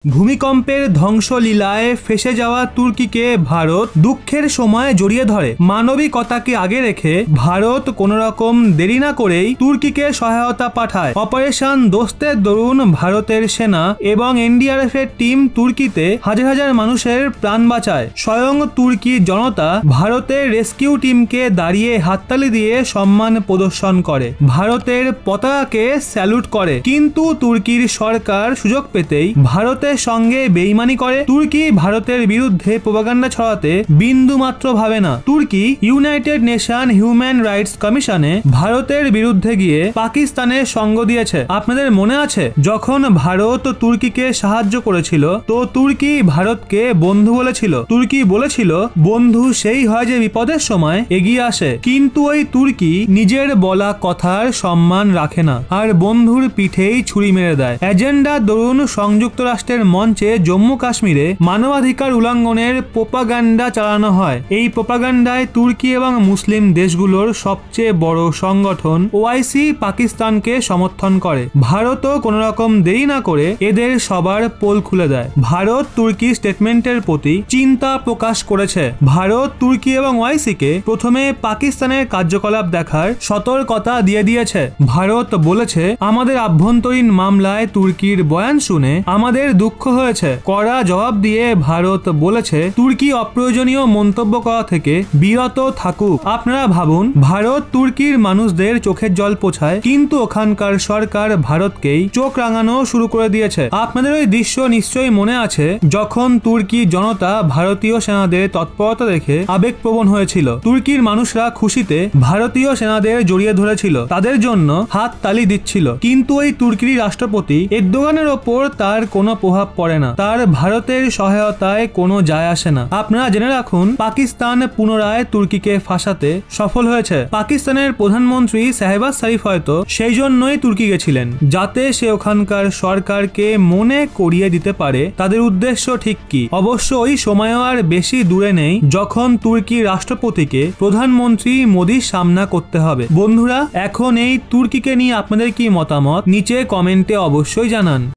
ভূমিকম্পের ধ্বংসলীলায় ফেসে যাওয়া তুর্কিকে ভারত দুঃখের সময় জড়িয়ে ধরে। মানবিকতাকে আগে রেখে ভারত কোনো রকম দেরি না করেই তুর্কিকে সহায়তা পাঠায়। অপারেশন দোস্তের দরুন ভারতের সেনা এবং এনডিআরএফ এর টিম তুর্কিতে হাজার হাজার মানুষের প্রাণ বাঁচায়। স্বয়ং তুর্কি জনতা ভারতের রেস্কিউ টিমকে দাঁড়িয়ে হাততালি দিয়ে সম্মান প্রদর্শন করে, ভারতের পতাকাকে স্যালুট করে। কিন্তু তুর্কির সরকার সুযোগ পেতেই ভারতের সঙ্গে বেইমানি করে। তুর্কি ভারতের বিরুদ্ধে প্রোপাগান্ডা ছড়াতে বিন্দু মাত্র ভাবে না। তুর্কি ইউনাইটেড নেশন হিউম্যান রাইটস কমিশনে ভারতের বিরুদ্ধে গিয়ে পাকিস্তানের সঙ্গ দিয়েছে। আপনাদের মনে আছে যখন ভারত তুর্কিকে সাহায্য করেছিল তো তুর্কি ভারতকে বন্ধু বলেছিল। তুর্কি বলেছিল বন্ধু সেই হয় যে বিপদের সময় এগিয়ে আসে। কিন্তু ওই তুর্কি নিজের বলা কথার সম্মান রাখে না আর বন্ধুর পিঠেই ছুরি মেরে দেয়। এজেন্ডা দরুন সংযুক্ত রাষ্ট্রের মঞ্চে জম্মু কাশ্মীরে মানবাধিকার উল্লঙ্ঘনের প্রোপাগান্ডা চালানো হয়। এই প্রোপাগান্ডায় তুর্কি এবং মুসলিম দেশগুলোর সবচেয়ে বড় সংগঠন ওআইসি পাকিস্তানকে সমর্থন করে। ভারতও কোনো রকম দেরি না করে এদের সবার পোল খুলে দেয়। ভারত তুর্কি স্টেটমেন্টের প্রতি চিন্তা প্রকাশ করেছে। ভারত তুর্কি এবং ওআইসিকে প্রথমে পাকিস্তানের কার্যকলাপ দেখার সতর্কতা দিয়ে দিয়েছে। ভারত বলেছে আমাদের আভ্যন্তরীণ মামলায় তুর্কির বয়ান শুনে আমাদের দুঃখ হয়েছে। কড়া জবাব দিয়ে ভারত বলেছে তুর্কি অপ্রয়োজনীয় মন্তব্য করা থেকে বিরত থাকুক। আপনারা ভাবুন, ভারত তুর্কির মানুষদের চোখের জল পোছায় কিন্তু ওখানকার সরকার ভারতকেই চোখ রাঙানো শুরু করে দিয়েছে। আপনাদের ওই দৃশ্য নিশ্চয়ই মনে আছে যখন তুর্কি জনতা ভারতীয় সেনাদের তৎপরতা দেখে আবেগপ্রবণ হয়েছিল। তুর্কির মানুষরা খুশিতে ভারতীয় সেনাদের জড়িয়ে ধরেছিল, তাদের জন্য হাত তালি দিচ্ছিল। কিন্তু ওই তুর্কির রাষ্ট্রপতি এরদোগানের ওপর তার কোনো প্রভাব পড়ে না, তার ভারতের সহায়তায় কোনো যায় আসে না। আপনারা জেনে রাখুন, পাকিস্তান পুনরায় তুর্কিকে ফাঁসাতে সফল হয়েছে। পাকিস্তানের প্রধানমন্ত্রী শাহবাজ শরীফ হয়তো সেই জন্যই তুর্কি গেছিলেন, যাতে সে ওখানকার সরকারকে মনে করিয়ে দিতে পারে তাদের উদ্দেশ্য ঠিক কি। অবশ্য ওই সময়ও আর বেশি দূরে নেই যখন তুর্কি রাষ্ট্রপতিকে প্রধানমন্ত্রী মোদির সামনা করতে হবে। বন্ধুরা, এখন এই তুর্কিকে নিয়ে আপনাদের কি মতামত নিচে কমেন্টে অবশ্যই জানান।